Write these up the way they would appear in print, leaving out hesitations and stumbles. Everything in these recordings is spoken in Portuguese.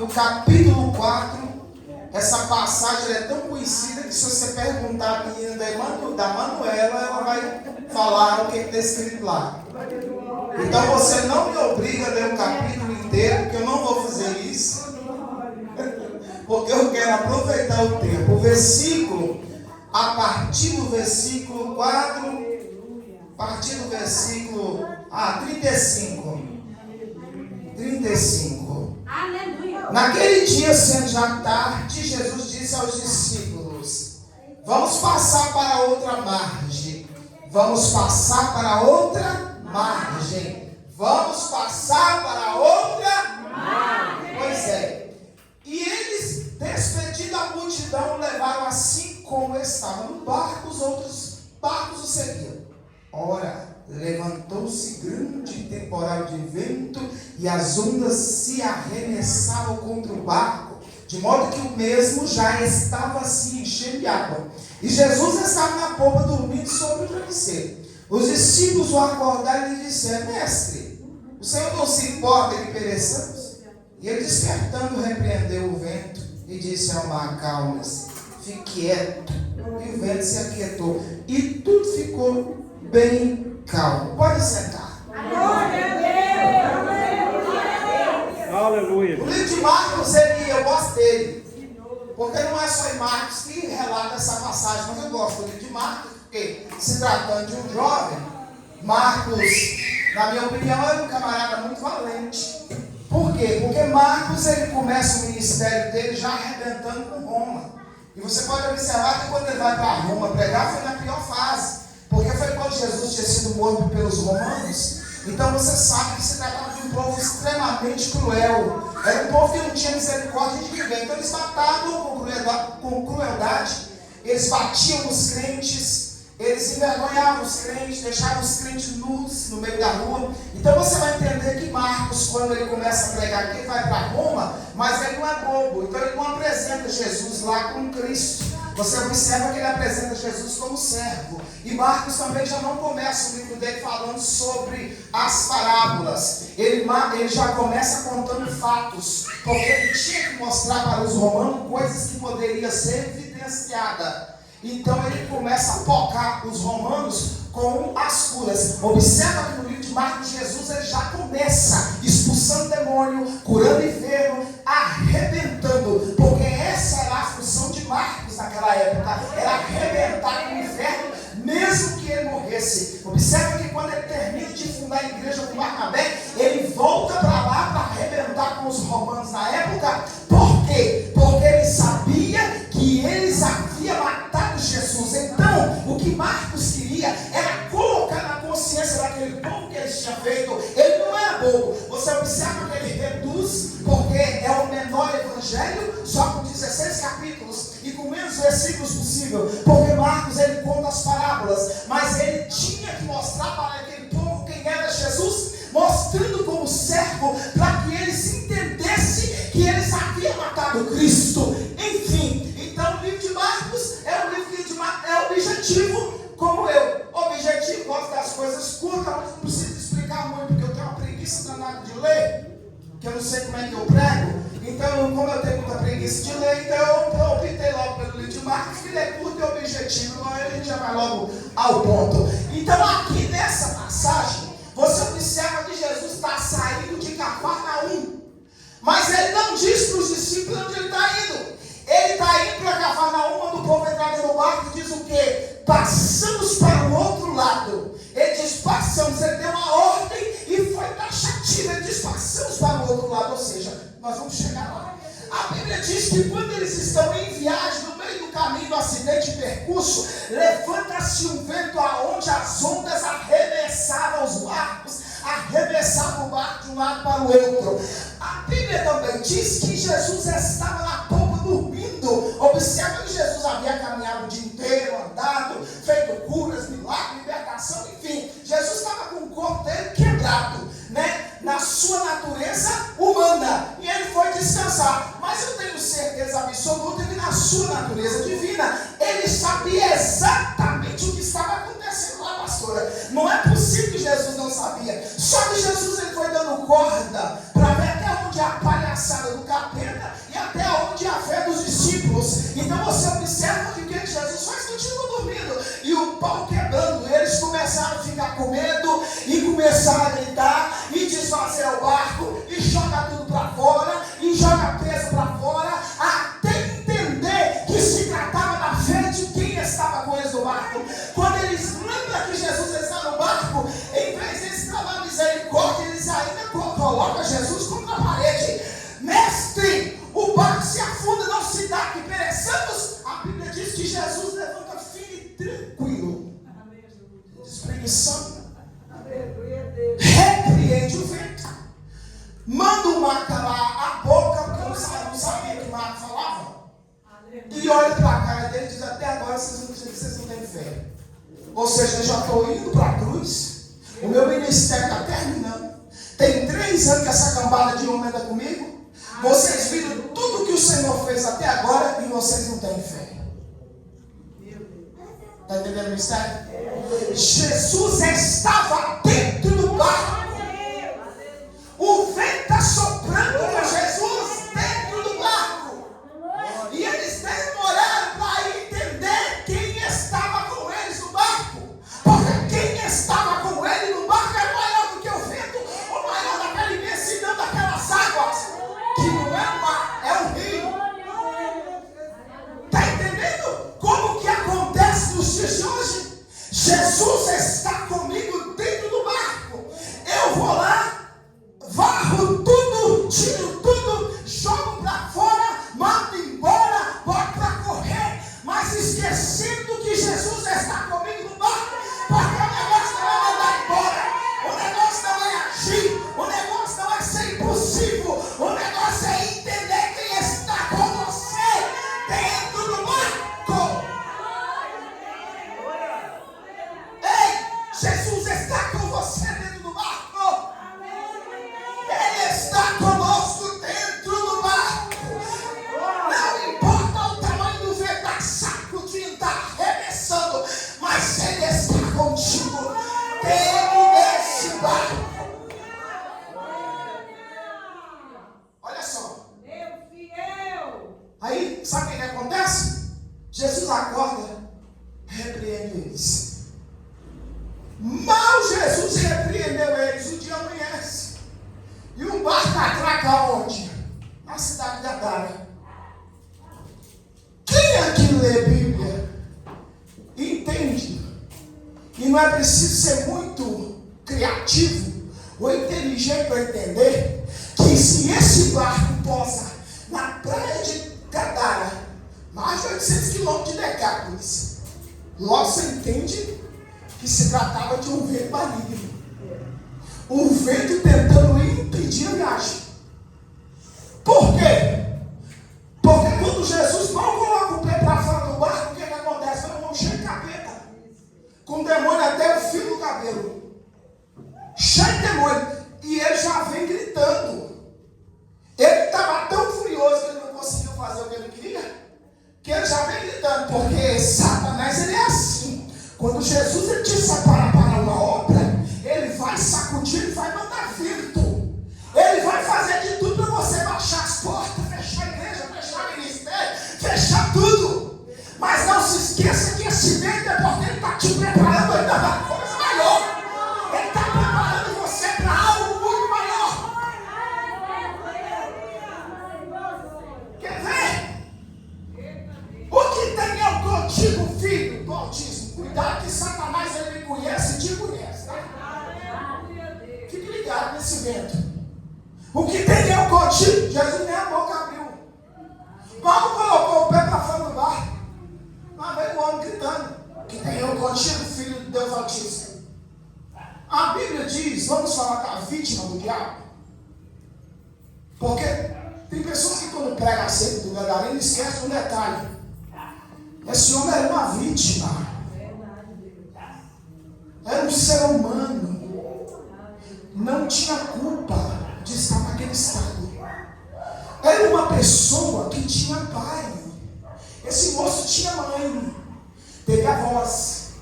no capítulo 4, essa passagem é tão conhecida que se você perguntar a menina da Manuela, ela vai falar o que está escrito lá. Então você não me obriga a ler o capítulo inteiro, porque eu não vou fazer isso. Porque eu quero aproveitar o tempo. O versículo, a partir do versículo 4, a partir do versículo 35. 35. Aleluia. Naquele dia, sendo já tarde, Jesus disse aos discípulos: vamos passar para outra margem. Vamos passar para outra margem. Vamos passar para outra margem. Pois é. E eles, despedindo a multidão, levaram assim como estava no barco, os outros barcos o seguiam. Ora, levantou-se grande temporal de vento e as ondas se arremessavam contra o barco, de modo que o mesmo já estava se enchendo de água. E Jesus estava na popa dormindo sobre o travesseiro. Os discípulos o acordaram e lhe disseram: Mestre, o Senhor não se importa que pereçamos? E ele, despertando, repreendeu o vento e disse ao mar: acalma-se, fique quieto. E o vento se aquietou e tudo ficou bem calmo. Pode sentar. Aleluia. O livro de Marcos, eu gosto dele, porque não é só em Marcos que relata essa passagem, mas eu gosto do livro de Marcos, porque se tratando de um jovem, Marcos, na minha opinião, é um camarada muito valente. Por quê? Porque Marcos, ele começa o ministério dele já arrebentando com Roma. E você pode observar que quando ele vai para Roma pregar, foi na pior fase. Porque foi quando Jesus tinha sido morto pelos romanos. Então você sabe que se tratava de um povo extremamente cruel. Era um povo que não tinha misericórdia de ninguém. Então eles matavam com crueldade. Eles batiam nos crentes. Eles envergonhavam os crentes, deixavam os crentes nus no meio da rua. Então você vai entender que Marcos, quando ele começa a pregar aqui, ele vai para Roma, mas ele não é bobo. Então ele não apresenta Jesus lá como Cristo. Você observa que ele apresenta Jesus como servo. E Marcos também já não começa o livro dele falando sobre as parábolas. Ele já começa contando fatos, porque ele tinha que mostrar para os romanos coisas que poderiam ser evidenciadas. Então ele começa a focar os romanos com as curas. Observa que no livro de Marcos, Jesus ele já começa expulsando demônio, curando enfermo, arrebentando, porque essa era a função de Marcos naquela época, era arrebentar com o inferno, mesmo que ele morresse. Observa que quando ele termina de fundar a igreja com Barnabé, ele volta para lá para arrebentar com os romanos na época. Por quê? Porque ele sabia que eles haviam matado Jesus. Então, o que Marcos queria era colocar na consciência daquele povo que eles tinham feito. Ele não é bobo. Você observa que ele reduz, porque é o menor evangelho, só com 16 capítulos e com menos versículos possível. Porque Marcos ele conta as parábolas, mas ele tinha que mostrar para aquele povo quem era Jesus, mostrando como servo, para que eles entendessem que eles haviam matado Cristo. Enfim, então o livro de Marcos é um livro que é objetivo, como eu. Objetivo, gosto das coisas curtas, mas não preciso explicar muito, porque eu tenho uma preguiça danada de ler, que eu não sei como é que eu prego. Então, como eu tenho muita preguiça de ler, então eu optei logo pelo livro de Marcos, que ele é curto e objetivo, então a gente já vai logo ao ponto. Então, aqui nessa passagem, você observa que Jesus está saindo de Cafarnaum, mas ele não diz para os discípulos onde ele está indo. Ele está indo para Cafarnaum, quando o povo entrar no barco, diz o quê? Passamos para o outro lado. Ele diz passamos, ele deu uma ordem e foi taxativo. Ele diz passamos para o outro lado, ou seja, nós vamos chegar lá. A Bíblia diz que quando eles estão em viagem, no meio do caminho do acidente de percurso, levanta-se um vento aonde as ondas arremessavam os barcos, arremessavam o barco de um lado para o outro. A Bíblia também diz que Jesus estava na popa dormindo. Observa que Jesus havia caminhado o dia inteiro, andado, feito curas, milagres, libertação, enfim. Jesus estava com o corpo dele quebrado, né? Na sua natureza humana, e ele foi descansar. Mas eu tenho certeza absoluta que na sua natureza divina, ele sabia exatamente o que estava acontecendo lá, pastora. Não é possível que Jesus não sabia. Só que Jesus ele foi dando corda para ver até onde a palhaçada do capeta ventos. Então você observa que o que Jesus faz, continua dormindo. E o pau quebrando, eles começaram a ficar com medo e começaram a gritar e desfazer o barco e joga tudo para fora e joga peso para fora, até entender que se tratava da fé de quem estava com eles no barco. Quando eles lembram que Jesus está no barco, em vez de eles clamar misericórdia, eles ainda colocam Jesus contra a parede. Mestre, o barco se afunda, não se dá que pereçamos. A Bíblia diz que Jesus levanta firme e tranquilo, despreguiçando, repreende o vento, manda o mar calar a boca, porque não sabia que o mar falava, e olha para cá dele e diz: até agora vocês não têm fé. Ou seja, eu já estou indo para a cruz, o meu ministério está terminando, tem 3 anos que essa cambada de homem anda comigo. Vocês viram tudo que o Senhor fez até agora e vocês não têm fé. Está entendendo o mistério? Jesus estava dentro do barco. O vento está soprando para Jesus dentro do barco. E eles demoraram para entender quem estava com eles no barco. Porque quem estava com ele no barco era maior do que o vento, o maior daquela imensidão daquelas águas. Que não é o mar, é o rio. Está entendendo como que acontece nos dias de hoje? Jesus está comigo dentro do barco. Eu vou lá, varro tudo, tiro tudo, jogo para fora, mando embora, boto para correr, mas esquecendo que Jesus está comigo no barco, porque o negócio não é mandar embora, o negócio não é agir, o negócio não é ser impulsivo, o negócio é entender quem está com você dentro do barco. Ei, Jesus está com você dentro do barco. Ele está conosco dentro do barco. Não importa o tamanho do vento, está sacudindo, está arremessando, mas Ele está contigo dentro desse barco. Olha só. Aí, sabe o que acontece? Jesus acorda, repreende eles. Mal Jesus repreendeu eles, o dia amanhece. E o barco atraca onde? Na cidade de Gadara. Quem aqui lê Bíblia entende, e não é preciso ser muito criativo ou inteligente para entender, que se esse barco posa na praia de Gadara, mais de 800 quilômetros de Decápolis, logo você entende que se tratava de um vento maligno. Um vento tentando impedir a viagem. Por quê? Porque quando Jesus mal coloca o pé para fora do barco, o que acontece? Vai um cheio de capeta, com demônio até o fio do cabelo, cheio de demônio, e ele já vem gritando. Ele estava tão furioso que ele não conseguiu fazer o que ele queria, que ele já vem gritando, porque Satanás ele é assim. Quando Jesus ele te separa para uma obra, ele vai sacudir e vai mandar vento. Ele vai fazer de tudo para você baixar as portas, fechar a igreja, fechar o ministério, fechar tudo. Mas não se esqueça que esse vento é porque ele está te preparando ainda para coisa maior. Ele está preparando você para algo muito maior. Quer ver? O que tem eu contigo, filho do autismo? Cuidado que Satanás ele me conhece e te conhece, tá? Fique ligado nesse vento. O que tem eu contigo? Jesus nem a boca abriu. Paulo colocou o pé para fora do barco. Lá veio o homem gritando: o que tem eu contigo, filho de Deus Altíssimo? A Bíblia diz, vamos falar da vítima do diabo. Porque tem pessoas que quando pregam acerca do Gadareno esquecem um detalhe. Esse homem era uma vítima. Era um ser humano. Não tinha culpa de estar naquele estado. Era uma pessoa que tinha pai. Esse moço tinha mãe, teve avós.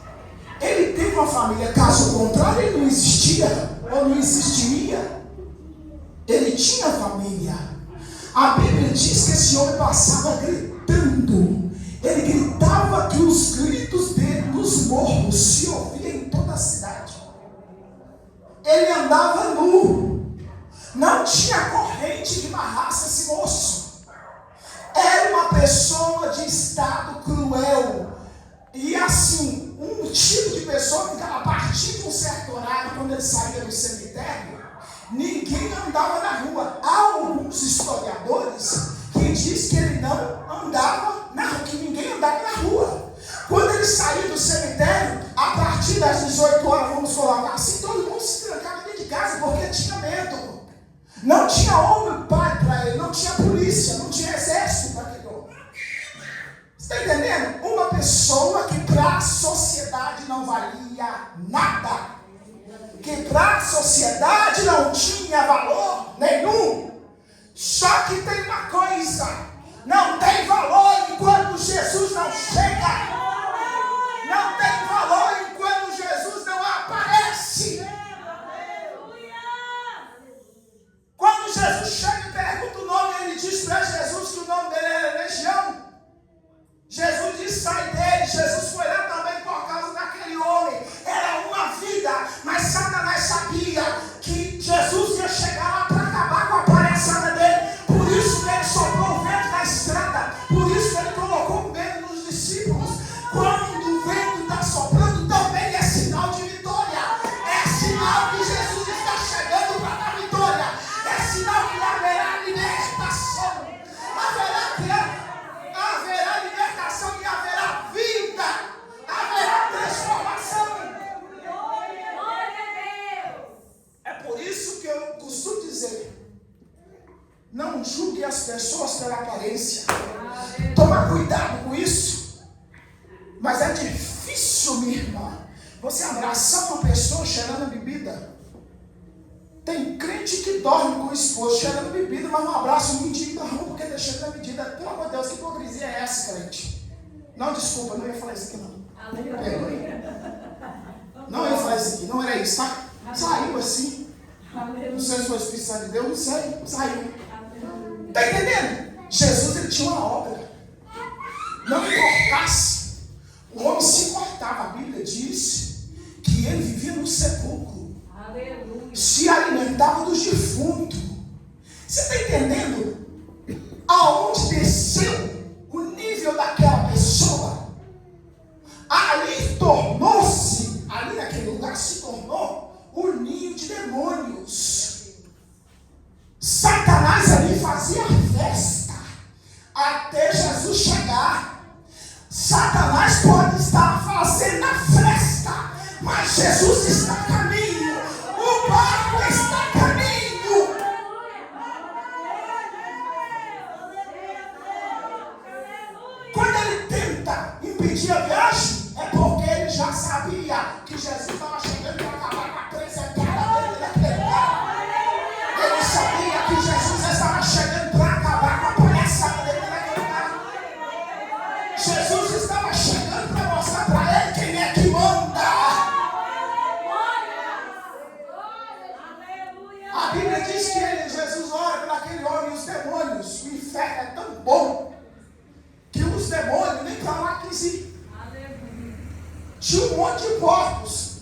Ele teve uma família. Caso contrário, ele não existia ou não existiria. Ele tinha família. A Bíblia diz que esse homem passava gritando. Ele gritava que os gritos dele nos morros se ouviam em toda a cidade. Ele andava nu. Não tinha corrente que barrasse esse moço. Era uma pessoa de estado cruel. E assim, um tipo de pessoa que a partir de um certo horário, quando ele saía do cemitério, ninguém andava na rua. Há alguns historiadores que dizem que ele não andava na rua, que ninguém andava na rua. Quando ele saía do cemitério, a partir das 18 horas, vamos colocar assim, todo mundo se trancava dentro de casa porque tinha medo. Não tinha homem pai para ele, não tinha polícia, não tinha exército para aquele homem. Você está entendendo? Uma pessoa que para a sociedade não valia nada. Que para a sociedade não tinha valor nenhum. Só que tem uma coisa: não tem valor enquanto Jesus não chega. Não tem valor enquanto Jesus não aparece. Quando Jesus chega e pergunta o nome, ele diz para Jesus que o nome dele era Legião. Jesus disse: sai dele. Jesus foi lá também por causa daquele homem. Era uma vida, mas Satanás sabia que Jesus ia chegar lá para acabar com a palhaçada dele. Por isso que ele soprou o vento na estrada. Por isso que ele colocou o medo nos discípulos. Quando o vento está soprando, também é sinal de vitória. É sinal que Jesus está chegando para dar vitória. É sinal que haverá libertação. Haverá libertação e haverá vida. Haverá transformação. É por isso que eu costumo dizer: não julgue as pessoas pela aparência. Toma cuidado com isso. Mas é difícil, minha irmã, você abraçar uma pessoa cheirando bebida. Tem crente que dorme com o esposo cheirando bebida, mas não abraça o mendigo da rua porque ele cheira da medida. Pelo amor de Deus, que hipocrisia é essa, crente? Não, desculpa, não ia falar isso aqui não. Não ia falar isso aqui, não era isso, tá? Saiu assim. Não sei se foi o Espírito Santo de Deus, não sei, saiu. Está entendendo? Jesus, ele tinha uma obra. Não importasse. O homem se importava. A Bíblia diz que ele vivia no sepulcro. Aleluia. Se alimentava dos defuntos. Você está entendendo? Aonde desceu o nível daquela pessoa? Ali tornou-se, ali naquele lugar se tornou o ninho de demônios. Satanás ali fazia festa até Jesus chegar. Satanás pode estar fazendo a festa, mas Jesus está a caminho. O barco está a caminho. Quando ele tenta impedir a viagem, é porque ele já sabia que Jesus estava chegando para acabar com a presentada dele naquele lugar. Ele sabia que Jesus estava chegando para acabar com a palhaçada dele naquele lugar. Jesus estava chegando para mostrar para ele quem é que manda. A Bíblia diz que Jesus ora para aquele homem e os demônios. O inferno é tão bom que os demônios nem para lá quis ir. Tinha um monte de porcos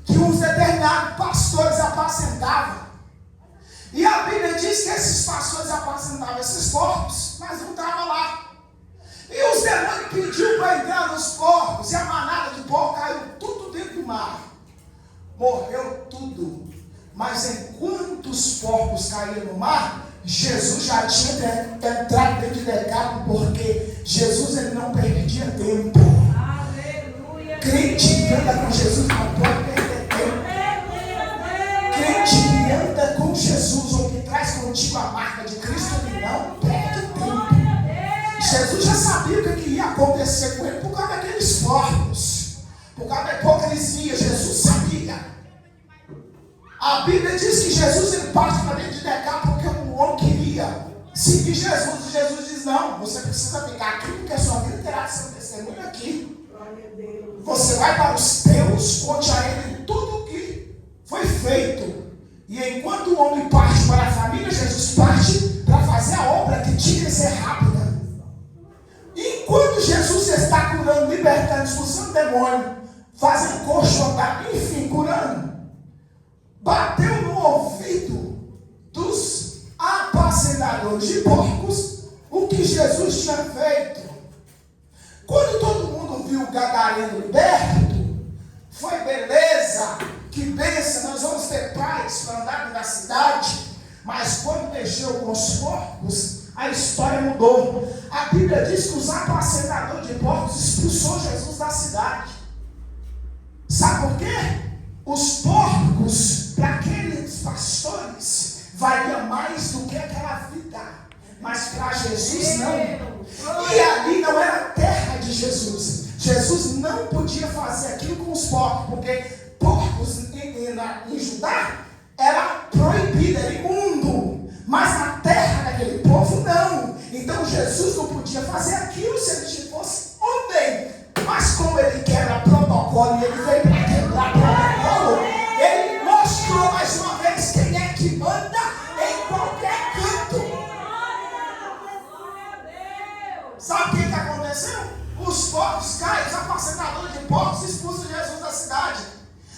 que uns determinados pastores apacentavam. E a Bíblia diz que esses pastores apacentavam esses porcos, mas não estavam lá. E os demônios pediu para entrar nos porcos, e a manada de porcos caiu tudo dentro do mar. Morreu tudo. Mas enquanto os porcos caíram no mar, Jesus já tinha entrado dentro de Decápolis, porque Jesus ele não perdia tempo. Aleluia. Crente que anda com Jesus não pode perder tempo. Crente que anda com Jesus, ou que traz contigo a marca de Cristo, ele não perde tempo. Jesus já sabia o que ia acontecer com ele por causa daqueles porcos, por causa da hipocrisia. Jesus sabia. A Bíblia diz que Jesus ele parte para dentro de Decápolis porque o homem queria seguir Jesus. E Jesus diz: não, você precisa ficar aqui porque a sua vida terá que ser um testemunho aqui. Você vai para os teus, conte a ele tudo o que foi feito. E enquanto o homem parte para a família, Jesus parte para a fazer a obra que tinha que ser rápida. Enquanto Jesus está curando, libertando, expulsando demônio, fazendo coxo andar, enfim, curando, bateu no ouvido dos apacentadores de porcos o que Jesus tinha feito. Quando todo mundo viu o gadareno liberto, foi beleza, que bênção, nós vamos ter paz para andar na cidade. Mas quando mexeu com os porcos, a história mudou. A Bíblia diz que os apacentadores de porcos expulsou Jesus da cidade. Sabe por quê? Os porcos, para aqueles pastores, valia mais do que aquela vida. Mas para Jesus não. E ali não era a terra de Jesus. Jesus não podia fazer aquilo com os porcos, porque porcos em Judá era proibido, era imundo. Mas na terra daquele povo não. Então Jesus não podia fazer aquilo se ele fosse homem. Mas como ele quebra protocolo e ele veio para quebrar protocolo, ele mostrou mais uma vez quem é que manda em qualquer canto. Sabe o que aconteceu? Os porcos caem, os apacentadores de porcos expulsam Jesus da cidade.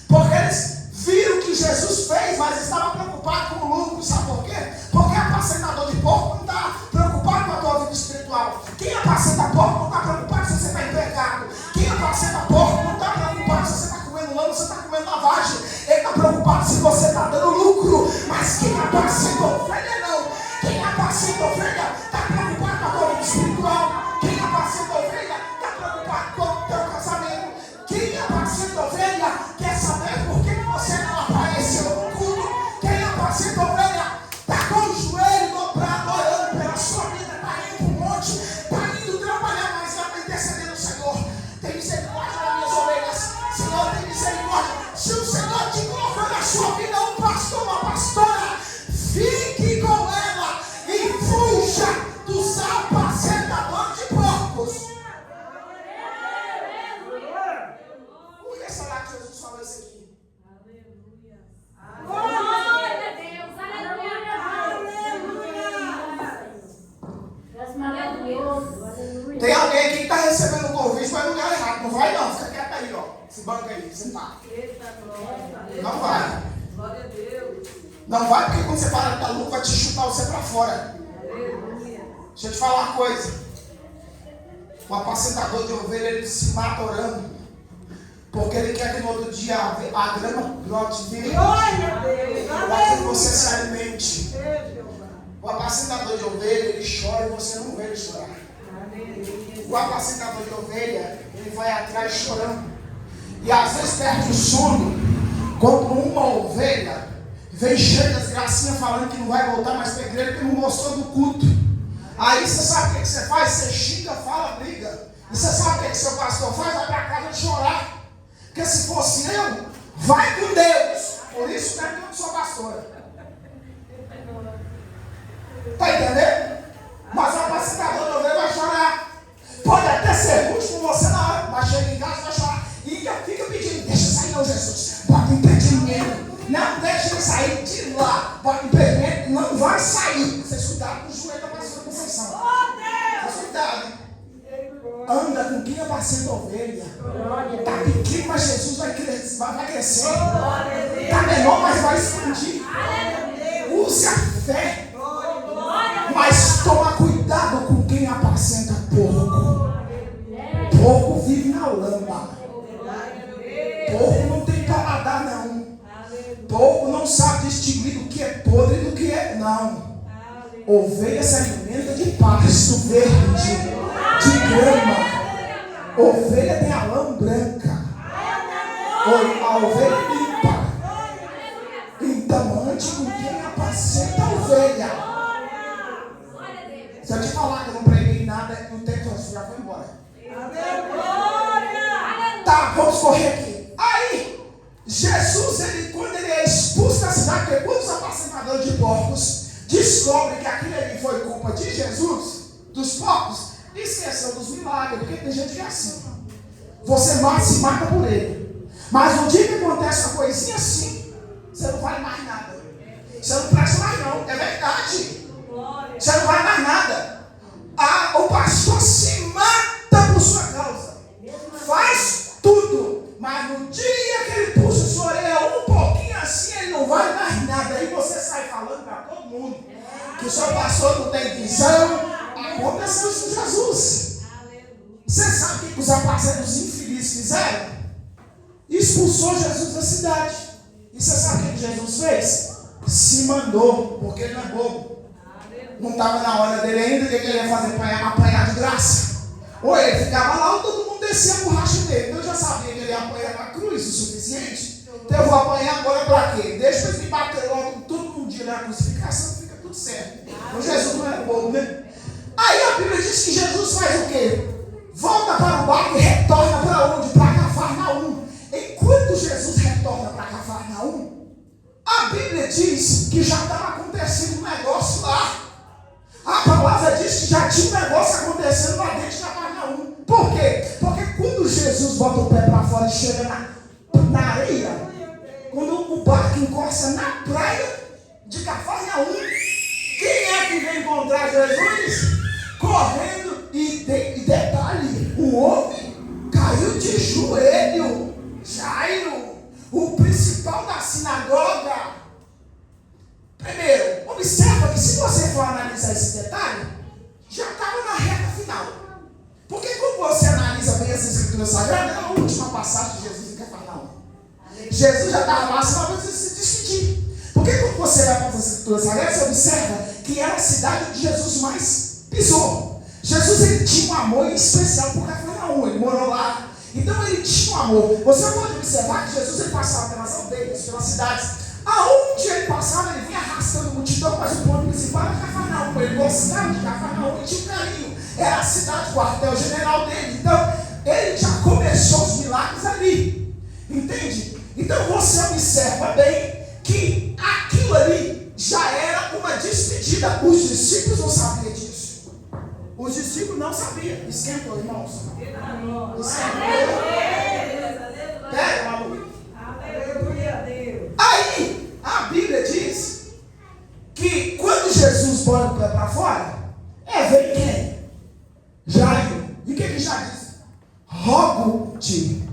Porque eles viram o que Jesus fez, mas estavam preocupados com o lucro. Sabe por quê? Porque apacentador de porco não está preocupado com a tua vida espiritual. Quem apacenta porco não está preocupado se você está em pecado. Quem apacenta porco não está preocupado se você está comendo lama, se você está comendo lavagem. Ele está preocupado se você está dando lucro. Mas quem apacenta ovelha não. Quem apacenta ovelha está preocupado com a tua vida espiritual. Quem apacenta ovelha está preocupado com o teu casamento. Quem apacenta ovelha quer saber por que você não apareceu no culto. Quem apacenta ovelha está com o joelho dobrado, orando pela sua vida, está indo para o monte, está indo trabalhar, mas está intercedendo o Senhor. Tem misericórdia das minhas ovelhas. Senhor, tem misericórdia. Se o Senhor te colocou na sua vida um pastor, uma pastora, fique com ela e fuja dos apacentadores de porcos. Por que será que Jesus falou isso aqui? Glória a Deus, aleluia. Tem alguém aqui que está recebendo o convite, vai no lugar errado. Não vai não, fica quieto aí, ó. Esse banco aí, sentado. Não vai. Glória a Deus. Não vai porque quando você para de dar lucro, vai te chutar você para fora. Deixa eu te falar uma coisa. O apacentador de ovelha, ele se mata orando. Porque ele quer que no outro dia a grama brote verde. Glória a Deus. Para que você se alimente. O apacentador de ovelha, ele chora e você não vê ele chorar. O apacentador de ovelha, ele vai atrás chorando. E às vezes perde o sono. Quando uma ovelha vem cheia das gracinhas falando que não vai voltar mais para a igreja, que não gostou do culto. Aí você sabe o que você faz? Você xinga, fala, briga. E você sabe o que seu pastor faz? Vai para casa chorar. Porque se fosse eu, vai com Deus. Por isso que eu não sou pastora. Está entendendo? Mas o apacentador de ovelha vai chorar. Pode até ser justo com você na hora, mas chega em casa vai chorar. E fica pedindo, deixa eu sair não, Jesus. Bota impedimento. Não deixa ele sair de lá. Bota impedimento, não vai sair. Vocês cuidaram com o joelho da pastora Conceição. Vocês cuidaram, hein? Anda com quem apacenta ovelha. Está pequeno, mas Jesus vai crescer. Está menor, mas vai expandir. Use a fé. Mas toma cuidado com quem apacenta porco. Porco vive na lama. Porco não tem paladar não. Porco não sabe distinguir do que é podre e do que é não. Ovelha se alimenta de pasto verde, de grama. Ovelha tem a lã branca. A ovelha é limpa. Então ande com quem apacenta a ovelha. Se eu te falar que eu não preguei nada, não tem que já foi embora. Tá, vamos correr aqui. Aí, Jesus, quando ele é expulso da cidade, porque quando os apacentadores de porcos descobrem que aquilo ali foi culpa de Jesus, dos porcos, esqueceu dos milagres, porque tem gente que é assim. Você se mata por ele. Mas no dia que acontece uma coisinha assim, você não vale mais nada. Você não presta mais não, é verdade. Você não vai mais nada. O pastor se mata por sua causa. Faz tudo. Mas no dia que ele puxa sua orelha um pouquinho assim, ele não vai mais nada. Aí você sai falando para todo mundo que o seu pastor não tem visão. A culpa é de Jesus. Você sabe o que os apaceiros infelizes fizeram? Expulsou Jesus da cidade. E você sabe o que Jesus fez? Se mandou, porque ele não é bobo. Não estava na hora dele ainda, o que ele ia fazer? Apanhar de graça. Ou ele ficava lá, ou todo mundo descia a borracha dele. Então eu já sabia que ele ia apanhar na cruz o suficiente. Então eu vou apanhar agora para quê? Deixa eles me bater logo todo dia na crucificação, fica tudo certo. Então Jesus não era bobo, né? Aí a Bíblia diz que Jesus faz o quê? Volta para o barco e retorna para onde? Para Cafarnaum. Enquanto Jesus retorna para Cafarnaum, a Bíblia diz que já estava acontecendo um negócio lá. A palavra diz que já tinha um negócio acontecendo lá dentro de Cafarnaum. Por quê? Porque quando Jesus bota o pé para fora e chega na areia, quando o barco encosta na praia de Cafarnaum, quem é que vem encontrar Jesus? Correndo, e detalhe, o homem caiu de joelho. Jairo, o principal da sinagoga. Primeiro, observa que se você for analisar esse detalhe, já estava na reta final. Porque quando você analisa bem as escrituras sagradas, é a última passagem de Jesus em Cafarnaum. Jesus já estava lá só para se despedir. Porque quando você vai para as escrituras sagradas, você observa que era a cidade onde Jesus mais pisou. Jesus, ele tinha um amor especial por Cafarnaum, ele morou lá. Então ele tinha um amor. Você pode observar que Jesus, ele passava pelas aldeias, pelas cidades. Aonde ele passava, ele vinha arrastando multidão, mas o ponto principal era Cafarnaum. Ele gostava de Cafarnaum, ele tinha um carinho. Era a cidade, o quartel-general dele. Então, ele já começou os milagres ali. Entende? Então você observa bem que aquilo ali já era uma despedida. Os discípulos não sabiam disso. Os discípulos não sabiam. Esquentou, irmãos. Esquentou. Pega, maluco. Aí, a Bíblia diz que quando Jesus põe o pé para fora, vem quem? Jairo. E o que já diz? Rogo-te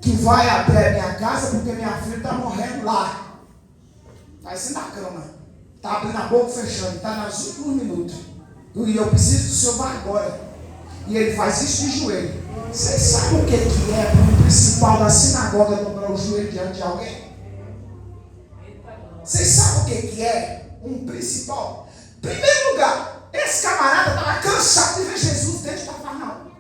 que vai até a minha casa, porque minha filha está morrendo lá. Está assim na cama. Está abrindo a boca, fechando. Está nos últimos minutos. E eu preciso do senhor, vai agora. E ele faz isso de joelho. Vocês sabem o que é para um principal da sinagoga dobrar o joelho diante de alguém? Vocês sabem o que é um principal? Em primeiro lugar, esse camarada estava cansado de ver Jesus dentro de Cafarnaum.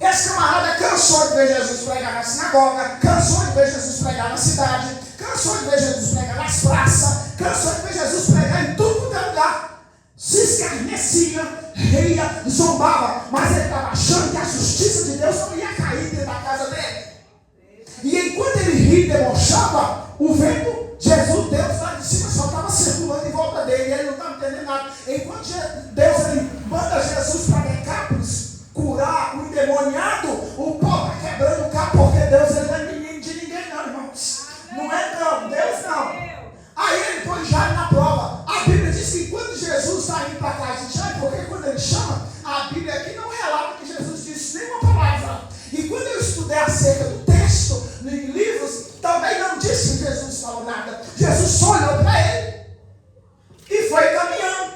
Esse camarada cansou de ver Jesus pregar na sinagoga, cansou de ver Jesus pregar na cidade, cansou de ver Jesus pregar nas praças, cansou de ver Jesus pregar em tudo quanto é lugar. Se escarnecia, ria, zombava, mas ele estava achando que a justiça de Deus não ia cair dentro da casa dele. E enquanto ele ria e debochava, o vento, Jesus, Deus lá de cima só estava circulando em volta dele, e ele não estava entendendo nada. Enquanto Deus ele manda Jesus para Decápolis curar o endemoniado, o povo está quebrando o carro, porque Deus ele não é menino de ninguém não, irmãos. Não é não, Deus não. Aí ele põe Jairo na prova. A Bíblia diz que quando Jesus está indo para a casa de Jairo, porque quando ele chama, a Bíblia aqui não relata que Jesus disse nenhuma palavra. E quando eu estudei acerca do texto, em livros, também não disse que Jesus falou nada. Jesus só olhou para ele e foi caminhando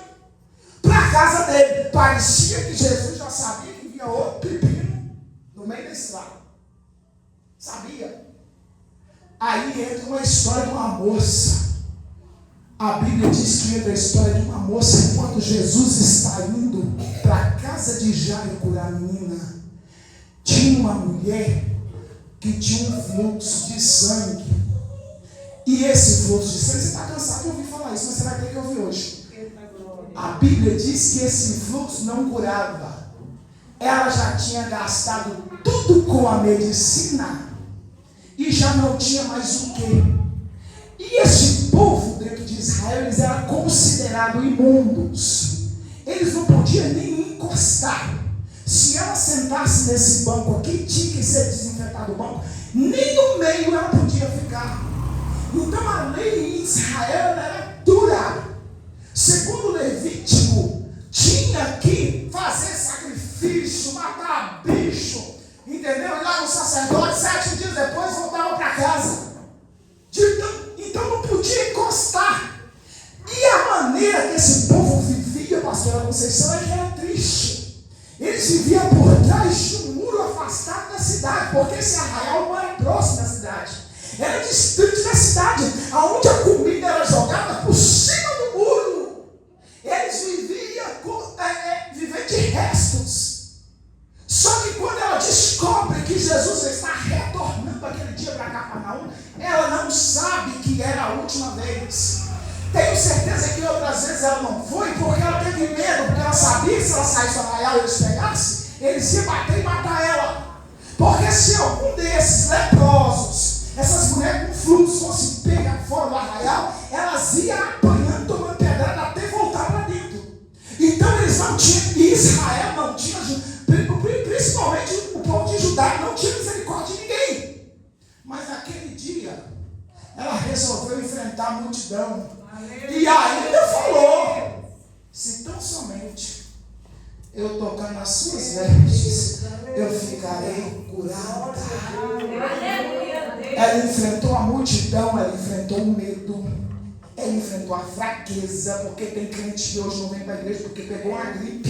para a casa dele. Parecia que Jesus já sabia que vinha outro pepino no meio da estrada. Sabia? Aí entra uma história de uma moça. A Bíblia diz que entra a história de uma moça quando Jesus está indo para a casa de Jairo curar a menina. Tinha uma mulher que tinha um fluxo de sangue. E esse fluxo de sangue, você está cansado de ouvir falar isso, mas você vai ter que ouvir hoje. A Bíblia diz que esse fluxo não curava. Ela já tinha gastado tudo com a medicina e já não tinha mais o quê? E esse povo dentro de Israel, eles eram considerados imundos. Eles não podiam nem encostar. Se ela sentasse nesse banco aqui, tinha que ser desinfetado o banco. Nem no meio ela podia ficar. Então a lei em Israel era dura. segundo Levítico, tinha que fazer sacrifício, matar bicho, entendeu? E lá no sacerdote, 7 dias depois, voltava para casa. Então não podia encostar. E a maneira que esse povo vivia, pastora Conceição, é que era triste. Eles viviam por trás de um muro afastado da cidade, porque esse arraial não era próximo da cidade. Era distante da cidade, onde a comida era jogada por cima do muro. Eles viviam vivendo de restos. Só que quando ela descobre que Jesus está retornando aquele dia para Cafarnaum, ela não sabe que era a última vez. Tenho certeza que outras vezes ela não foi, porque ela teve medo, porque ela sabia que se ela saísse do arraial e eles pegassem, eles iam bater e matar ela. Porque se algum desses leprosos, essas mulheres com fluxo, fossem pegar fora do arraial, elas iam apanhando, tomando pedrada até voltar para dentro. Então eles não tinham, e Israel não tinha, principalmente o povo de Judá, não tinha misericórdia de ninguém. Mas naquele dia, ela resolveu enfrentar a multidão. E ainda falou: se tão somente eu tocar nas suas vestes, eu ficarei curada. Ela enfrentou a multidão, ela enfrentou o medo, ela enfrentou a fraqueza, porque tem crente que hoje não vem para a igreja porque pegou uma gripe.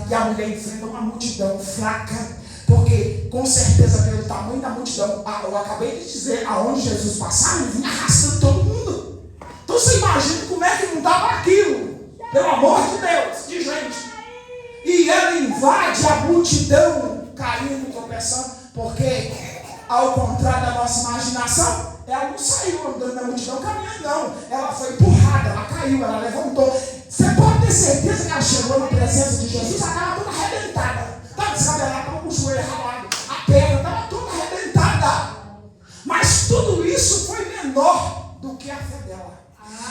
E a mulher enfrenta uma multidão fraca, porque com certeza pelo tamanho da multidão, eu acabei de dizer, aonde Jesus passava, ele vinha arrastando todo mundo. Então você imagina como é que não dava aquilo, pelo amor de Deus, de gente. E ela invade a multidão, caindo, tropeçando, porque ao contrário da nossa imaginação, ela não saiu andando na multidão caminhando, não. Ela foi empurrada, ela caiu, ela levantou. Você pode ter certeza que ela chegou na presença de Jesus, ela estava toda arrebentada. Estava descabelada, estava com o joelho ralado, a perna estava toda arrebentada. Mas tudo isso foi menor do que a fé dela.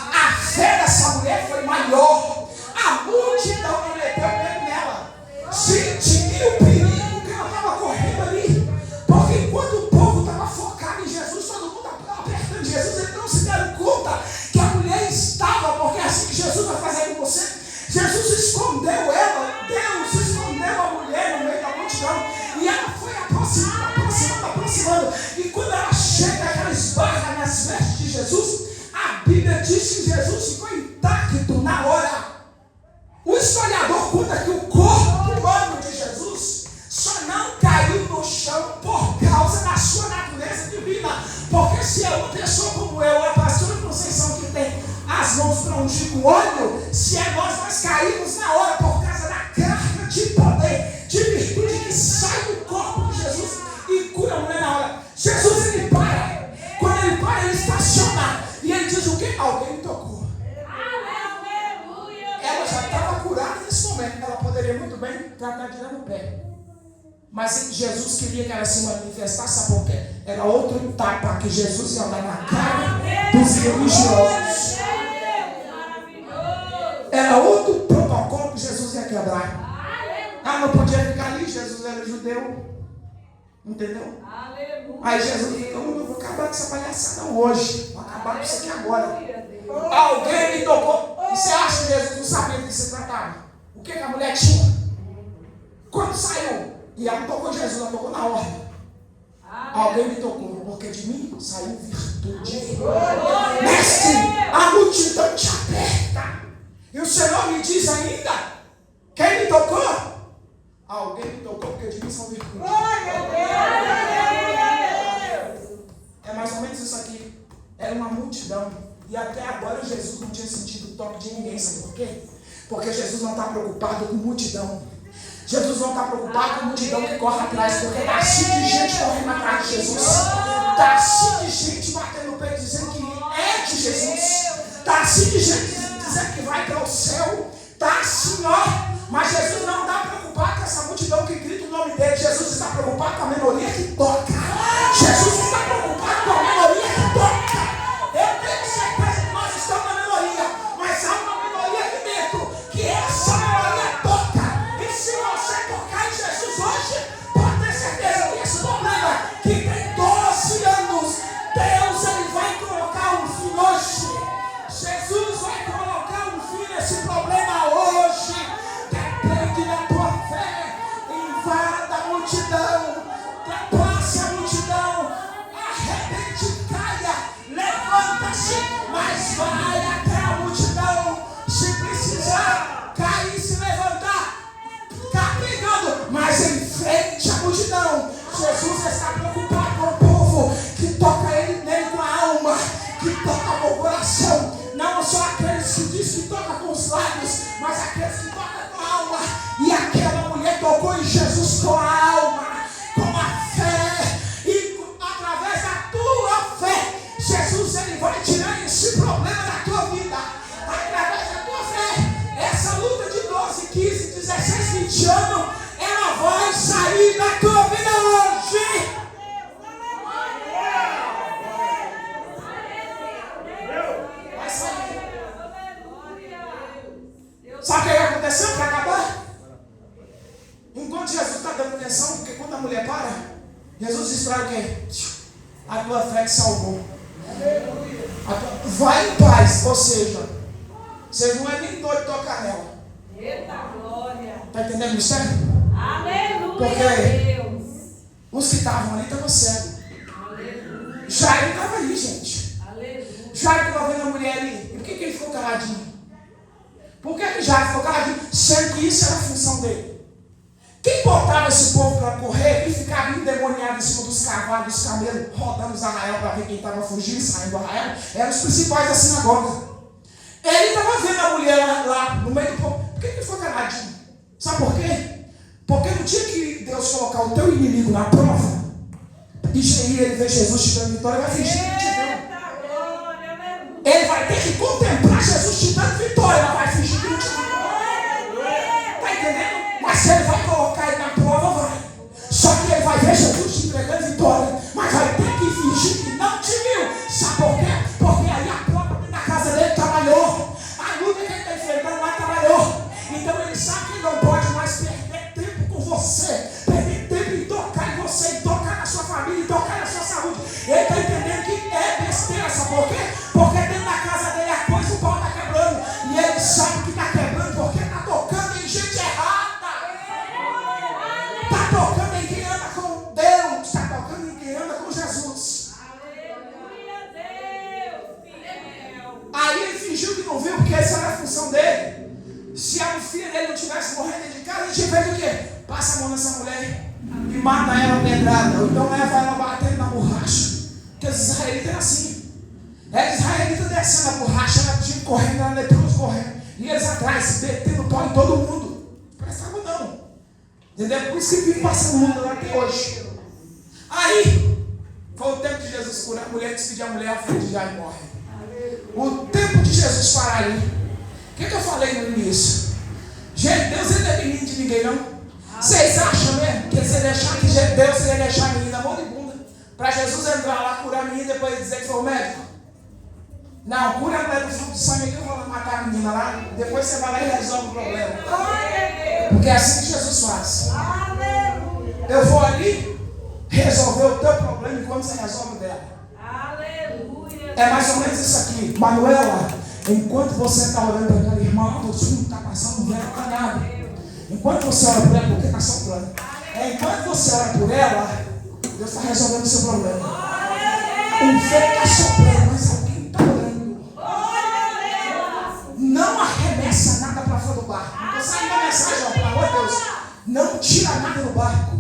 A fé dessa mulher foi maior. A multidão não meteu medo nela. Sentia o perigo que ela estava correndo ali. Porque enquanto o povo estava focado em Jesus, todo mundo estava apertando Jesus, eles não se deram conta que a mulher estava, porque é assim que Jesus vai fazer com você. Jesus escondeu ela, Deus escondeu a mulher no meio da multidão, e ela foi aproximando. E quando ela chega, ela esbarra nas vestes de Jesus. A Bíblia diz que Jesus ficou intacto na hora. O historiador conta que o corpo humano de Jesus só não caiu no chão por causa da sua natureza divina. Porque se é uma pessoa como eu, a pastora Conceição, que tem as mãos para ungir com óleo, se é nós caímos na hora por causa da carga de poder, de virtude que sai do corpo de Jesus e cura a mulher na hora. Jesus, ele para. Quando ele para, ele estaciona. E ele diz o quê? Alguém me tocou. Ela já estava curada nesse momento. Ela poderia muito bem tratar de dar no pé. Mas Jesus queria que ela se manifestasse, sabe por quê? Era outro tapa que Jesus ia dar na cara dos religiosos. Era outro protocolo que Jesus ia quebrar. Ela não podia ficar ali, Jesus era judeu. Entendeu? Aí Jesus falou: eu não vou acabar com essa palhaçada não hoje. Vou acabar com isso aqui agora. Alguém me tocou. E você acha que Jesus não sabia do que se tratava? O que a mulher tinha? Quando saiu? E ela não tocou Jesus, ela tocou na ordem. Alguém me tocou, porque de mim saiu virtude. Mestre, a multidão te aperta. E o Senhor me diz ainda: quem me tocou? Alguém me tocou, porque de mim são virtude. É mais ou menos isso aqui. Era uma multidão. E até agora Jesus não tinha sentido o toque de ninguém. Sabe por quê? Porque Jesus não está preocupado com multidão. Jesus não está preocupado com multidão que corre atrás, porque está assim de gente correndo atrás de Jesus. Está assim de gente batendo no peito dizendo que é de Jesus. Está assim de gente dizendo que vai para o céu. Está assim, ó. Mas Jesus não está preocupado com essa multidão que grita o nome dele. Jesus está preocupado com a minoria que toca. Jesus está preocupado com a minoria que toca. Eu tenho certeza que nós estamos na minoria, mas há uma minoria aqui dentro que essa minoria toca. E se você tocar em Jesus hoje, pode ter certeza que esse problema que tem 12 anos, Deus ele vai colocar um fim hoje. Jesus vai colocar um fim nesse problema. Jesus tua alma com a fé. E através da tua fé, Jesus ele vai tirar esse problema da tua vida. Através da tua fé, essa luta de 12, 15, 16, 20 anos, ela vai sair da tua vida hoje. Vai sair. Sabe o que aconteceu para acabar? Enquanto Jesus está dando atenção, porque quando a mulher para, Jesus distrai o quê? A tua fé te salvou. Vai em paz, ou seja, você não é nem doido de tocar nela. Eita glória. Está entendendo o mistério? Aleluia. Porque Deus. os que estavam ali estavam cegos. Aleluia. Jairo estava ali, gente. Aleluia. Jairo estava vendo a mulher ali. E por que ele ficou caladinho? Por que Jairo ficou caladinho? Sendo que isso era a função dele. Quem botava esse povo para correr e ficava endemoniado em cima dos cavalos, dos camelos, rodando os arraiais para ver quem estava fugindo e saindo do arraial, eram os principais da sinagoga. Ele estava vendo a mulher lá no meio do povo. Por que ele ficou caladinho? Sabe por quê? Porque no dia que Deus colocar o teu inimigo na prova, e ele vê Jesus te dando vitória, ele vai fingir que te deu. Ele vai ter que contemplar Jesus te dando vitória, mas vai fingir que não te deu. Está entendendo? Mas se ele vai colocar ele na prova, vai. Só que ele vai ver Jesus te entregando vitória, mas vai ter que fingir que não te viu. Sabe por quê? Porque aí a prova dentro da casa dele trabalhou. A luta que ele está enfrentando lá trabalhou. Então ele sabe que ele não pode mais perder tempo com você. Perder tempo em tocar em você, em tocar na sua família, em tocar na sua saúde. Ele está entendendo que é besteira, sabe por quê? Porque dentro da casa dele a coisa, o pau está quebrando. E ele sabe que está quebrando porque está tocando em gente errada. Está tocando em quem anda com Deus. Está tocando em quem anda com Jesus. Aí ele fingiu que não viu, porque essa era a função dele. Se a filha dele não tivesse morrendo dentro de casa, ele tinha feito o quê? Passa a mão nessa mulher e mata ela pedrada. Ou então leva ela batendo na borracha. Porque os israelitas eram assim. Era israelita descendo a borracha, ela tinha correndo, ela leproso correndo. E eles atrás, metendo pau em todo mundo. Prestava não. Entendeu? Por isso que vive passando o mundo lá até hoje. Aí, foi o tempo de Jesus curar. A mulher despedir a mulher, a filha de Jairo morre. O tempo de Jesus parar ali. O que eu falei no início? Gente, Deus não é menino de ninguém, não. Vocês acham mesmo que se deixar que Deus ia deixar a menina moribunda para Jesus entrar lá, curar a menina e depois dizer que foi o médico? Não, cura a mulher do fluxo de sangue que eu vou matar a menina lá. Depois você vai lá e resolve o problema. Porque é assim que Jesus faz. Eu vou ali resolver o teu problema enquanto você resolve o dela. É mais ou menos isso aqui. Manuela, enquanto você está orando para aquela irmã lá do sul, está passando um velho canado. Enquanto você ora por ela, porque está soprando. Enquanto você ora por ela, Deus está resolvendo o seu problema. Um velho está soprando, mas alguém está orando. Não arremessa nada para fora do barco. Não sai uma mensagem, ó, pelo amor de Deus. Não tira nada do barco.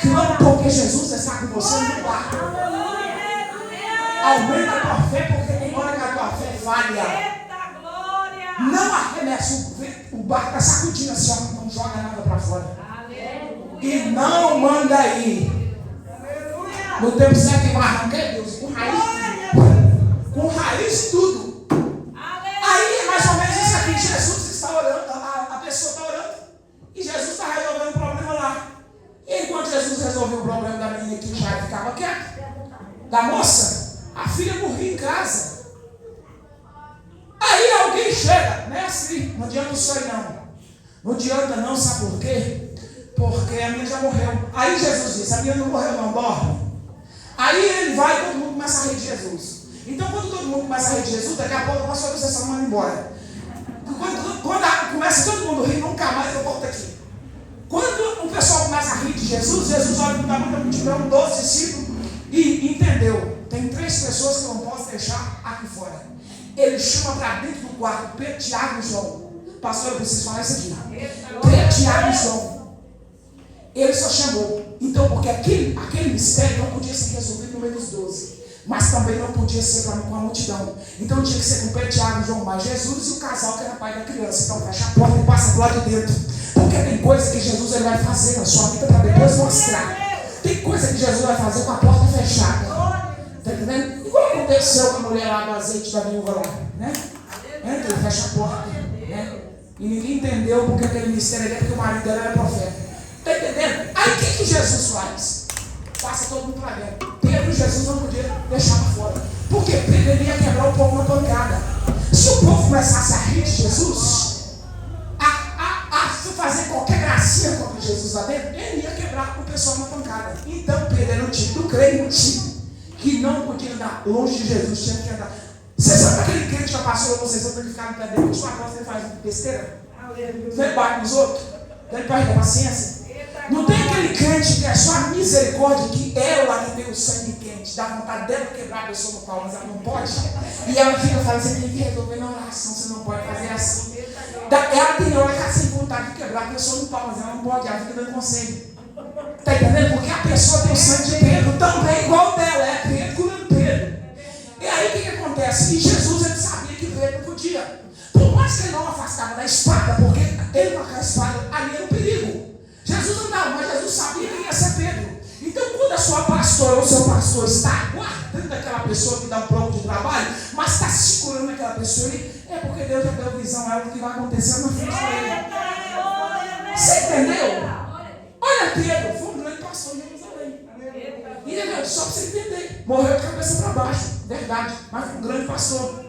Clama porque Jesus está com você no barco. Aumenta a tua fé, porque tem hora que a tua fé falha. Não arremessa, o barco está sacudindo assim, ó, não joga nada para fora. E não manda aí. No tempo certo vai arrancar, Deus, com raiz. Com raiz tudo. Aí é mais ou menos isso aqui. Jesus está orando, a pessoa está orando. E Jesus está resolvendo o problema lá. E enquanto Jesus resolveu o problema da menina que já ficava quieta, da moça, a filha morria em casa. Aí alguém chega, mestre, não adianta o sonho não. Não adianta não, sabe por quê? Porque a menina já morreu. Aí Jesus disse, a menina não morreu não, dorme. Aí ele vai e todo mundo começa a rir de Jesus. Então quando todo mundo começa a rir de Jesus, daqui a pouco a pastora de sessão manda embora. Quando começa todo mundo a rir, nunca mais eu volto aqui. Quando o pessoal começa a rir de Jesus, Jesus olha para o tamanho da multidão, 12 discípulos, e entendeu. Tem 3 pessoas que eu não posso deixar aqui fora. Ele chama para dentro do quarto Pedro, Tiago e João. Pastor, eu preciso falar isso aqui. Pedro, Tiago e João. Ele só chamou. Então, porque aquele mistério não podia ser resolvido no meio dos 12. Mas também não podia ser com a multidão. Então tinha que ser com Pedro, Tiago e João, mas Jesus e o casal que era pai da criança. Então fecha a porta e passa do lado de dentro. Porque Porque tem coisa que Jesus ele vai fazer na sua vida para depois mostrar. Tem coisa que Jesus vai fazer com a porta fechada. Está entendendo? Igual aconteceu com a mulher lá do azeite da viúva lá, né? Entra e fecha a porta, né? E ninguém entendeu porque aquele mistério ali é porque o marido dela era profeta. Está entendendo? Aí o que Jesus faz? Passa todo mundo para dentro. Pedro e Jesus não podiam deixar para fora. Porque Pedro ia quebrar o povo na pancada. Se o povo começasse a rir de Jesus, a fazer qualquer gracinha contra Jesus lá dentro, ele ia quebrar o pessoal na pancada. Então Pedro era o tipo do crente que não podia andar longe de Jesus, tinha que andar. Você sabe aquele crente que passou vocês vão ter que ficar no pé dele, sua costa ele faz besteira? Ele bate nos outros, ele perde a paciência. Não tem aquele crente que é só a misericórdia, que ela que tem o sangue quente, dá vontade dela quebrar a pessoa no pau, mas ela não pode. E ela fica falando, você tem que resolver na oração, você não pode fazer assim. Ela tem hora que ela sem vontade de quebrar a pessoa no pau, mas ela não pode, ela fica dando conselho. Está entendendo? Porque a pessoa tem o sangue de Pedro também, igual o dela, é Pedro curando Pedro. E aí o que acontece? E Jesus ele sabia que Pedro não podia. Por mais que ele não afastava da espada, porque ele com a espada ali era um perigo. Jesus andava, mas Jesus sabia que ia ser Pedro. Então, quando a sua pastora ou o seu pastor está aguardando aquela pessoa que dá um plano de trabalho, mas está segurando aquela pessoa ali, é porque Deus já deu visão a ela do que vai acontecer na frente com ele. Você entendeu? Olha, Pedro, foi um grande pastor em Jerusalém. E só para você entender, morreu de cabeça para baixo, verdade, mas foi um grande pastor.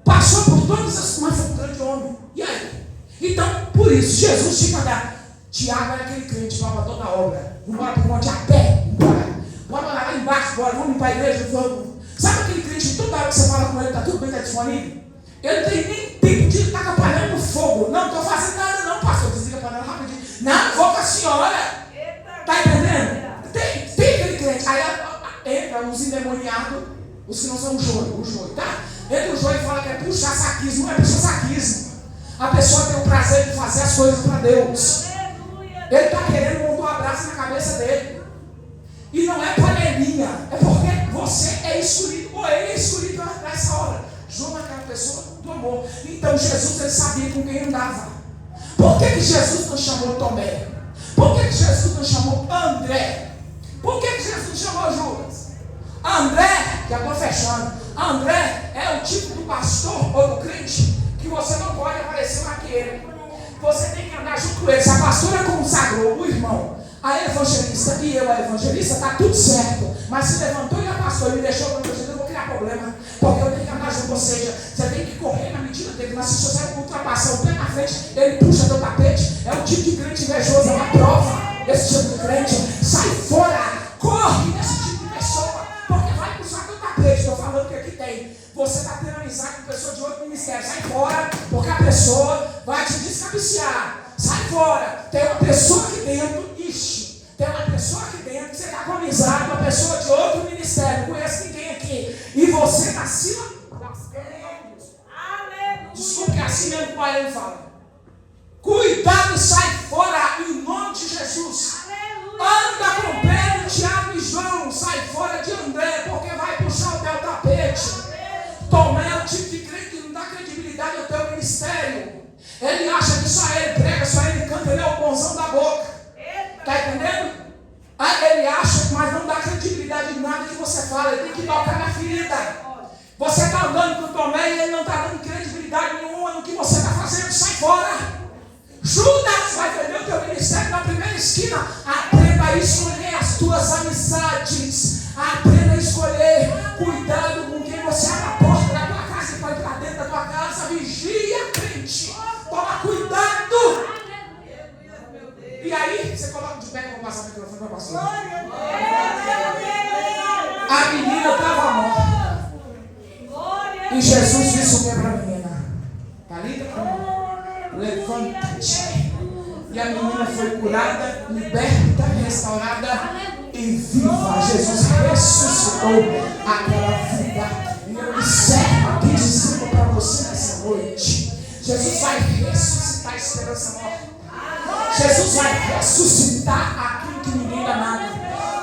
Passou por todas as, mas foi um grande homem. E aí? Então, por isso, Jesus tinha que andar. Tiago era aquele crente, falava toda a obra. Vamos embora para o monte a pé, bora lá embaixo, vamos para a igreja, vamos. Sabe aquele crente que toda hora que você fala com ele, está tudo bem, está disponível? Ele não tem nem tempo de estar com a panela no fogo. Não estou fazendo nada não, pastor, desliga a panela rapidinho. Não, vou com a senhora. Está entendendo? Tem aquele crente. Aí entra os endemoniados, os que não são o joio, tá? Entra o joio e fala que é puxar saquismo, não é puxar saquismo. A pessoa tem o prazer de fazer as coisas para Deus. Ele está querendo montar um abraço na cabeça dele. E não é panelinha. É porque você é escolhido, ou ele é escolhido nessa hora. Junto aquela pessoa do amor. Então Jesus ele sabia com quem andava. Por que Jesus não chamou Tomé? Por que Jesus não chamou André? Por que Jesus chamou Judas? André, já estou fechando. André é o tipo do pastor ou do crente que você não pode aparecer naquele. Você tem que andar junto com ele. Se a pastora consagrou o irmão, a evangelista e eu, a evangelista, está tudo certo. Mas se levantou e a pastora e me deixou para evangelista, eu vou criar problema. Porque eu tenho que andar junto. Ou seja, você tem que correr na medida dele. Mas se você ultrapassar o pé na frente, ele puxa teu tapete. É um tipo de crente invejoso, é uma prova. Esse tipo de crente, sai fora, corre desse tipo de pessoa. Porque vai puxar teu tapete. Estou falando que aqui tem. Você está tendo amizade com pessoa de outro ministério. Sai fora, porque a pessoa vai te descabiciar. Sai fora. Tem uma pessoa aqui dentro. Ixi, tem uma pessoa aqui dentro que você está com amizade com uma pessoa de outro ministério. Não conhece ninguém aqui. E você está acima das pernas. Desculpa que é assim mesmo que o pai fala. Cuidado e sai fora em nome de Jesus. Anda com Pedro, Tiago e João. Sai fora de André, porque vai puxar o teu tapete. Tomé é o tipo de crente que não dá credibilidade ao teu ministério. Ele acha que só ele prega, só ele canta, ele é o bonzão da boca. Está entendendo? Aí ele acha, mas não dá credibilidade em nada que você fala. Ele tem que tocar na ferida. Você está andando com o Tomé e ele não está dando credibilidade nenhuma no que você está fazendo. Sai fora. Judas vai vender o teu ministério na primeira esquina. Aprenda a escolher as tuas amizades. Aprenda a escolher. Cuidado com quem você abre a porta da tua casa e vai para dentro da tua casa. Vigia, crente. Toma cuidado. E aí, você coloca de pé para passar o microfone para a pastora. A menina estava morta. E Jesus disse o que para a menina? Talita, levanta-te. E a menina foi curada, liberta, restaurada e viva. Jesus ressuscitou aquela vida. E eu encerro aqui dizendo para você nessa noite: Jesus vai ressuscitar a esperança morta. Jesus vai ressuscitar aquilo que ninguém dá nada.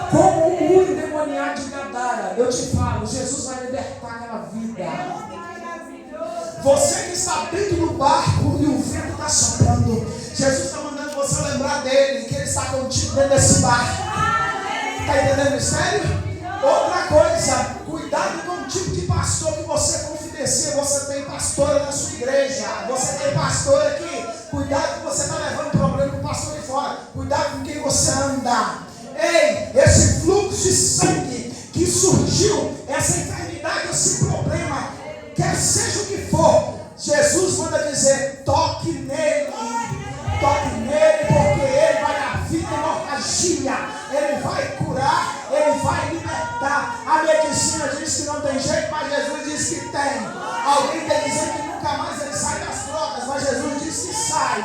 Como o endemoniado de Gadara, eu te falo, Jesus vai libertar aquela vida. Você que está dentro do barco e o vento está soprando, Jesus está mandando você está contigo dentro desse bar. Está entendendo o mistério? Outra coisa, cuidado com o tipo de pastor que você confidencia. Você tem pastora na sua igreja, você tem pastor aqui. Cuidado que você está levando problema para o pastor de fora. Cuidado com quem você anda. Ei, esse fluxo de sangue que surgiu, essa enfermidade, esse problema, quer seja o que for, Jesus manda dizer: toque nele, porque ele vai dar vida e hemorragia, ele vai curar, ele vai libertar. A medicina diz que não tem jeito, mas Jesus diz que tem. Alguém está dizendo que nunca mais ele sai das drogas, mas Jesus diz que sai.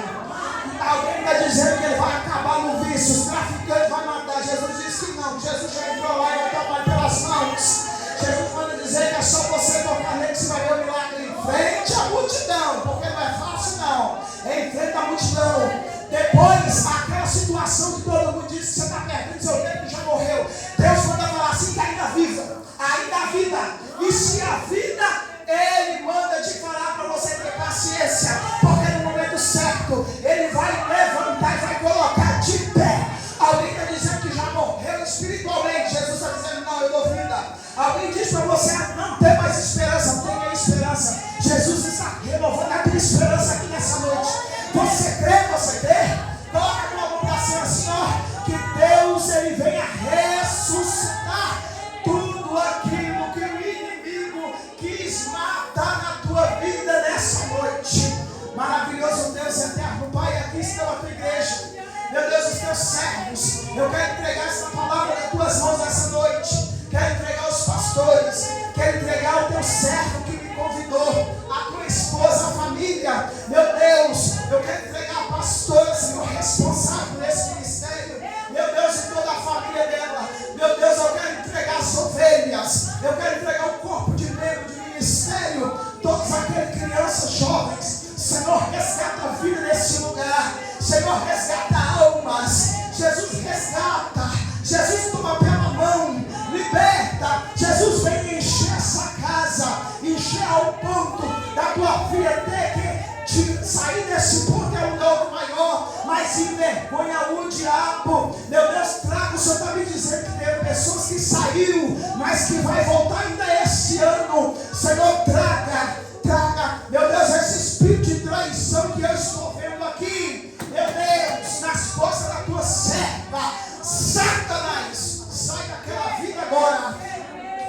Alguém está dizendo que ele vai acabar no vício, os traficantes vão matar. Jesus diz que não. Jesus já entrou lá e vai tomar pelas mãos. Jesus manda dizer que é só você tocar nele que você vai ver o milagre em frente à multidão, porque não é fácil não. É em frente à multidão. Depois, aquela situação que todo mundo diz que você está perdendo seu tempo e já morreu. Deus manda falar assim que ainda viva, ainda há vida. E se a vida, ele manda te falar para você ter paciência, porque no momento certo ele vai levantar e vai colocar de pé. Alguém está dizendo que já morreu espiritualmente, Jesus está dizendo: não, eu dou vida. Alguém diz para você: não tem mais esperança, tenha esperança. Jesus está renovando a tua esperança aqui nessa noite. Você crê? Você crê? Coloca a tua mão para cima assim, ó, que Deus ele venha ressuscitar tudo aquilo que o inimigo quis matar na tua vida nessa noite. Maravilhoso Deus eterno, Pai, aqui está a tua igreja. Meu Deus, os teus servos, eu quero entregar essa palavra nas tuas mãos nessa noite. Quero entregar os pastores, quero entregar o teu servo que me convidou, a tua esposa, a família. Meu Deus, eu quero entregar a pastora, Senhor, responsável nesse ministério. Meu Deus, e toda a família dela. Meu Deus, eu quero entregar as ovelhas. Eu quero entregar o corpo de membro de ministério. Todas aquelas crianças, jovens. Senhor, resgata a vida nesse lugar. Senhor, resgata almas. Jesus, resgata. Jesus, toma pela mão. Liberta. Jesus, vem encher essa casa. Encher ao ponto da tua filha ter que sair desse ponto é um algo maior. Mas envergonha o diabo. Meu Deus, traga. O Senhor está me dizendo que tem pessoas que saíram, mas que vai voltar ainda esse ano. Senhor, traga. Meu Deus, esse espírito de traição que eu estou vendo aqui, meu Deus, nas costas da tua serva, Satanás, sai daquela vida agora.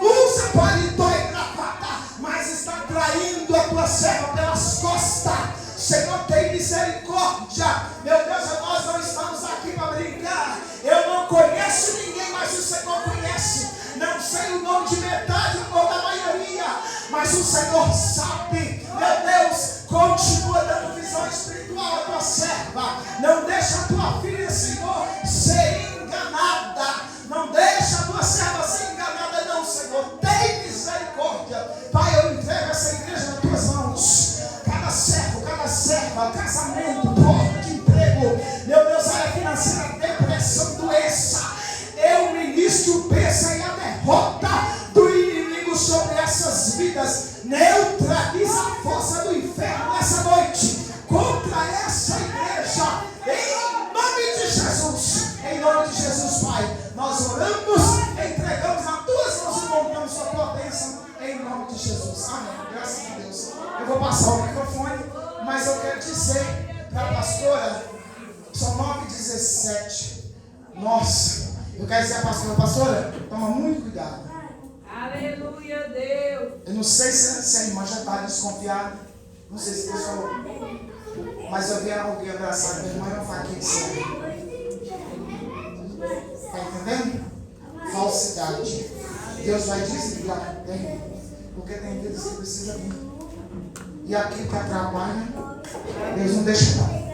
Usa paletó e gravata, mas está traindo a tua serva pelas costas. Senhor, tem misericórdia. Meu Deus, nós não estamos aqui para brincar. Eu não conheço ninguém, mas o Senhor conhece. Não sei o nome de metade ou da maioria, mas o Senhor sabe. Meu Deus, continua dando visão espiritual à tua serva. Não deixa a tua filha, Senhor, ser enganada. Não deixa a tua serva ser enganada, não, Senhor. Tem misericórdia. Pai, eu entrego essa igreja nas tuas mãos. Cada servo, cada serva, casamento, porta de emprego. Meu Deus, área financeira, depressão, doença. Eu ministro bênção e a derrota do inimigo sobre essas vidas. Neutraliza a força do inferno nessa noite contra essa igreja. Em nome de Jesus. Em nome de Jesus, Pai. Nós oramos, entregamos nas tuas mãos e montamos a tua bênção. Em nome de Jesus. Amém. Graças a Deus. Eu vou passar o microfone, mas eu quero dizer para a pastora, são 9h17. Nossa. Eu quero dizer a pastora, toma muito cuidado. Aleluia, Deus. Eu não sei se a irmã já está desconfiada. Não sei se Deus falou. Mas eu vi alguém abraçado. Minha irmã é uma faquinha de sangue. Está entendendo? Falsidade. Deus vai desligar. Porque tem vidas que precisa vir. E aquilo que atrapalha, Deus não deixa não.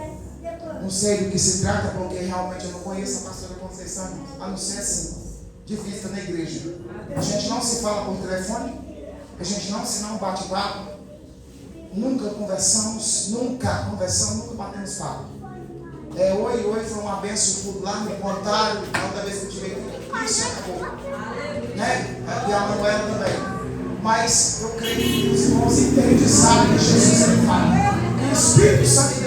Não sei do que se trata, porque realmente eu não conheço a pastora Conceição, a não ser assim, de vista na igreja. A gente não se fala por telefone, a gente não se dá um bate-papo, nunca conversamos, nunca batemos papo. Oi, foi uma benção, tudo lá, me contaram, a outra vez que eu tive aqui, isso acabou. Né? E a Manuela também. Mas eu creio que os irmãos entendem e sabem que Jesus ele fala. O Espírito Santo